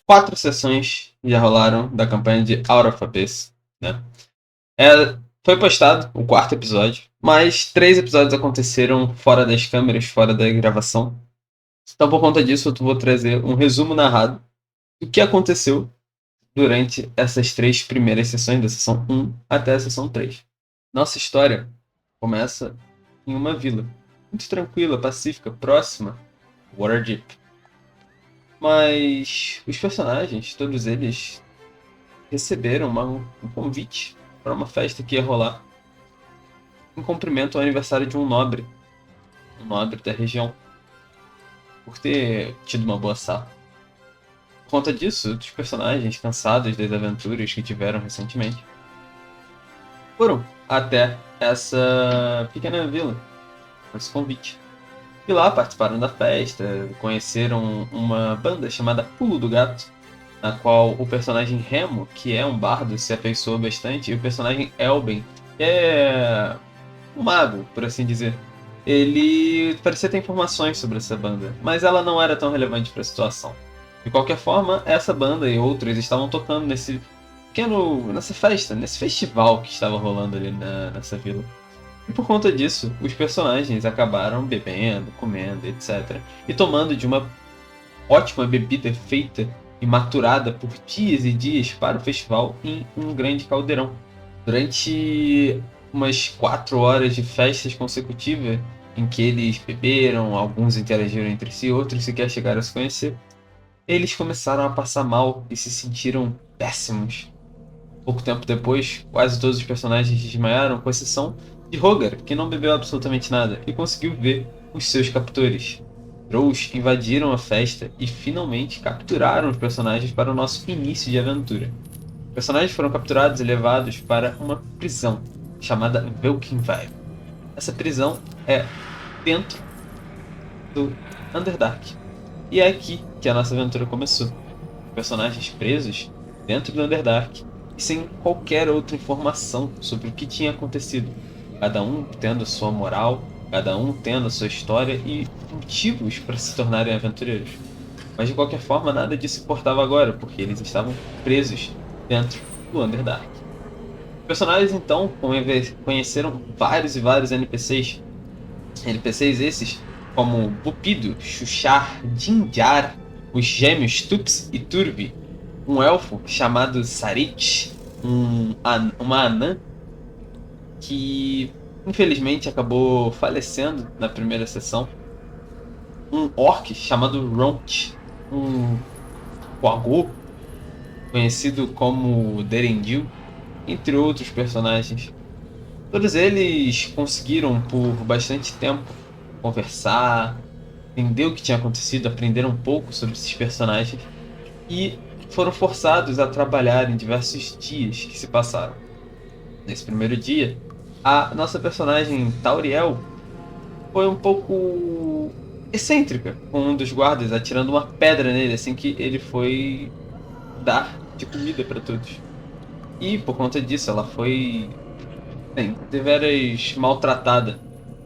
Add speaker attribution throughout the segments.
Speaker 1: 4 sessões já rolaram da campanha de Out of Abyss, né? Foi postado o quarto episódio, mas 3 episódios aconteceram fora das câmeras, fora da gravação. Então, por conta disso, eu vou trazer um resumo narrado do que aconteceu durante essas 3 primeiras sessões, da sessão 1 até a sessão 3. Nossa história começa em uma vila, muito tranquila, pacífica, próxima, Waterdeep. Mas os personagens, todos eles, receberam um convite para uma festa que ia rolar em cumprimento ao aniversário de um nobre da região, por ter tido uma boa safra. Por conta disso, os personagens, cansados das aventuras que tiveram recentemente, foram até essa pequena vila com esse convite. E lá participaram da festa, conheceram uma banda chamada Pulo do Gato, na qual o personagem Remo, que é um bardo, se afeiçoou bastante, e o personagem Elben, que é um mago, por assim dizer. Ele parecia ter informações sobre essa banda, mas ela não era tão relevante para a situação. De qualquer forma, essa banda e outros estavam tocando nessa festa, nesse festival que estava rolando ali nessa vila. E por conta disso, os personagens acabaram bebendo, comendo, etc. E tomando de uma ótima bebida feita e maturada por dias e dias para o festival em um grande caldeirão. Durante umas 4 horas de festas consecutivas, em que eles beberam, alguns interagiram entre si, outros sequer chegaram a se conhecer, eles começaram a passar mal e se sentiram péssimos. Pouco tempo depois, quase todos os personagens desmaiaram, com exceção de Rogar, que não bebeu absolutamente nada e conseguiu ver os seus captores. Trolls invadiram a festa e finalmente capturaram os personagens para o nosso início de aventura. Os personagens foram capturados e levados para uma prisão chamada Velkinvale. Essa prisão é dentro do Underdark. E é aqui que a nossa aventura começou. Personagens presos dentro do Underdark e sem qualquer outra informação sobre o que tinha acontecido. Cada um tendo a sua moral, cada um tendo a sua história e motivos para se tornarem aventureiros. Mas de qualquer forma, nada disso importava agora, porque eles estavam presos dentro do Underdark. Os personagens então conheceram vários e vários NPCs. NPCs esses como Bupido, Xuxar, Jinjar, os gêmeos Tups e Turbi, um elfo chamado Sarit, uma anã que infelizmente acabou falecendo na primeira sessão, um orc chamado Ronch, um Quagô, conhecido como Derendil, entre outros personagens. Todos eles conseguiram por bastante tempo conversar, entender o que tinha acontecido, aprender um pouco sobre esses personagens e foram forçados a trabalhar em diversos dias que se passaram. Nesse primeiro dia, a nossa personagem Tauriel foi um pouco excêntrica, com um dos guardas atirando uma pedra nele assim que ele foi dar de comida para todos. E por conta disso, ela foi, bem, deveras maltratada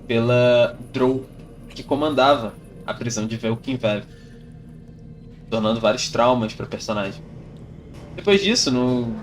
Speaker 1: pela Drow, que comandava a prisão de Velkinvev, tornando vários traumas para o personagem. Depois disso, no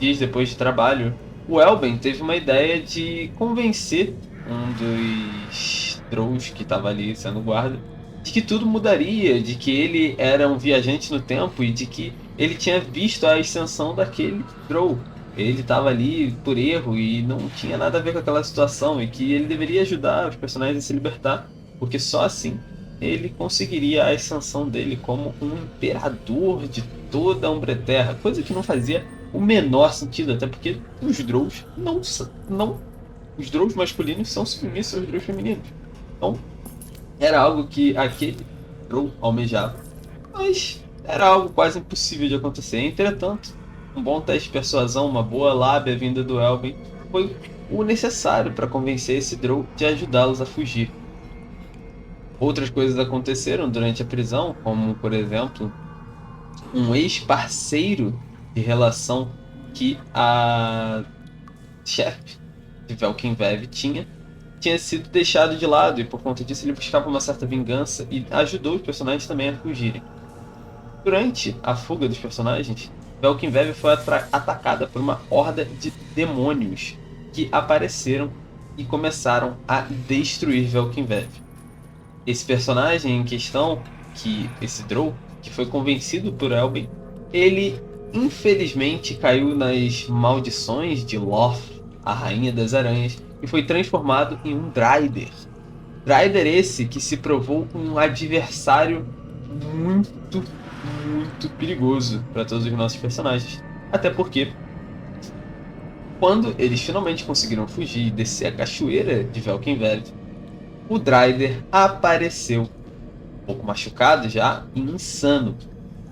Speaker 1: dias depois de trabalho, o Elben teve uma ideia de convencer um dos Drows que estava ali sendo guarda de que tudo mudaria, de que ele era um viajante no tempo e de que ele tinha visto a ascensão daquele Drow. Ele estava ali por erro e não tinha nada a ver com aquela situação e que ele deveria ajudar os personagens a se libertar, porque só assim ele conseguiria a ascensão dele como um imperador de toda a Umbreterra, coisa que não fazia o menor sentido, até porque os Drows não os Drows masculinos são submissos aos Drows femininos. Então, era algo que aquele Drow almejava, mas era algo quase impossível de acontecer. Entretanto, um bom teste de persuasão, uma boa lábia vinda do Elben, foi o necessário para convencer esse Drow de ajudá-los a fugir. Outras coisas aconteceram durante a prisão, como, por exemplo, um ex-parceiro de relação que a chefe de Velkinvev tinha sido deixado de lado e por conta disso ele buscava uma certa vingança e ajudou os personagens também a fugirem. Durante a fuga dos personagens, Valkenvev foi atacada por uma horda de demônios que apareceram e começaram a destruir Valkenvev. Esse personagem em questão, esse Drow, que foi convencido por Elben, ele infelizmente caiu nas maldições de Loth, a Rainha das Aranhas, e foi transformado em um Dryder. Dryder esse que se provou um adversário muito, muito perigoso para todos os nossos personagens. Até porque, quando eles finalmente conseguiram fugir e descer a cachoeira de Valkenvev, o Dryder apareceu, um pouco machucado já e insano,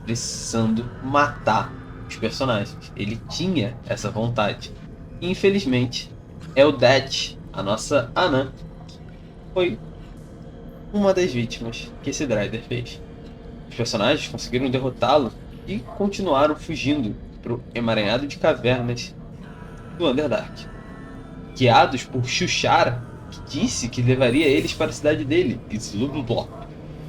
Speaker 1: precisando matar os personagens. Ele tinha essa vontade. E, infelizmente, Eldet, a nossa anã, foi uma das vítimas que esse Dryder fez. Os personagens conseguiram derrotá-lo e continuaram fugindo para o emaranhado de cavernas do Underdark, guiados por Xuxara, que disse que levaria eles para a cidade dele, Slubblblop.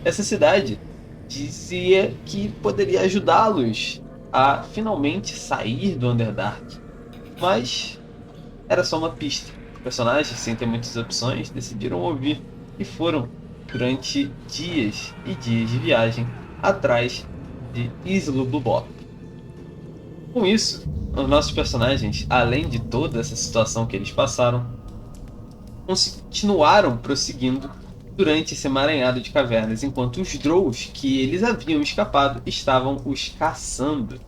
Speaker 1: Essa cidade dizia que poderia ajudá-los a finalmente sair do Underdark, mas era só uma pista. Os personagens, sem ter muitas opções, decidiram ouvir e foram durante dias e dias de viagem atrás de Slubblblop. Com isso, os nossos personagens, além de toda essa situação que eles passaram, continuaram prosseguindo durante esse emaranhado de cavernas, enquanto os Drows que eles haviam escapado estavam os caçando.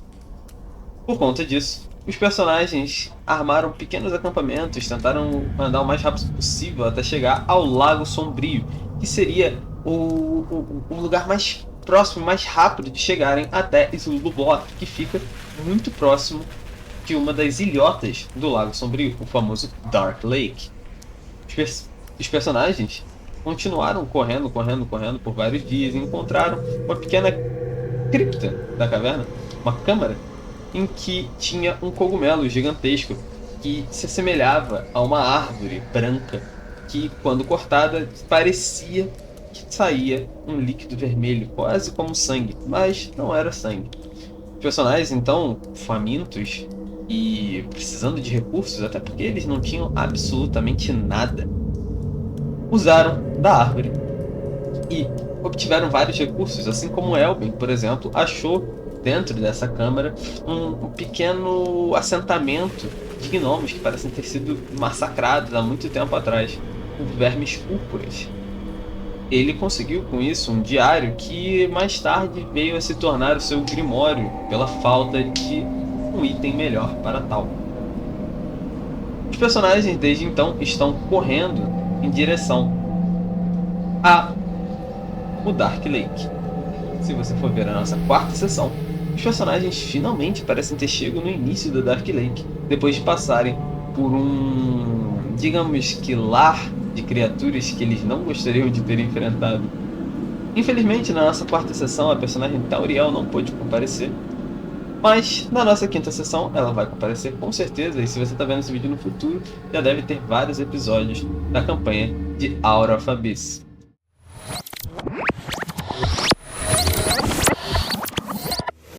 Speaker 1: Por conta disso, os personagens armaram pequenos acampamentos, tentaram andar o mais rápido possível até chegar ao Lago Sombrio, que seria o lugar mais próximo, mais rápido de chegarem até Slubblblop, que fica muito próximo de uma das ilhotas do Lago Sombrio, o famoso Dark Lake. Os personagens continuaram correndo por vários dias e encontraram uma pequena cripta da caverna, uma câmara, em que tinha um cogumelo gigantesco que se assemelhava a uma árvore branca que, quando cortada, parecia que saía um líquido vermelho, quase como sangue, mas não era sangue. Os personagens, então, famintos e precisando de recursos, até porque eles não tinham absolutamente nada, usaram da árvore e obtiveram vários recursos, assim como Elben, por exemplo, achou dentro dessa câmara um pequeno assentamento de gnomos que parecem ter sido massacrados há muito tempo atrás por vermes púrpuras. Ele conseguiu com isso um diário que mais tarde veio a se tornar o seu grimório pela falta de um item melhor para tal. Os personagens desde então estão correndo em direção ao Dark Lake. Se você for ver a nossa quarta sessão, os personagens finalmente parecem ter chegado no início da Dark Lake, depois de passarem por digamos que lar de criaturas que eles não gostariam de ter enfrentado. Infelizmente, na nossa quarta sessão, a personagem Tauriel não pôde comparecer, mas na nossa quinta sessão ela vai comparecer com certeza, e se você está vendo esse vídeo no futuro, já deve ter vários episódios da campanha de Out of Abyss.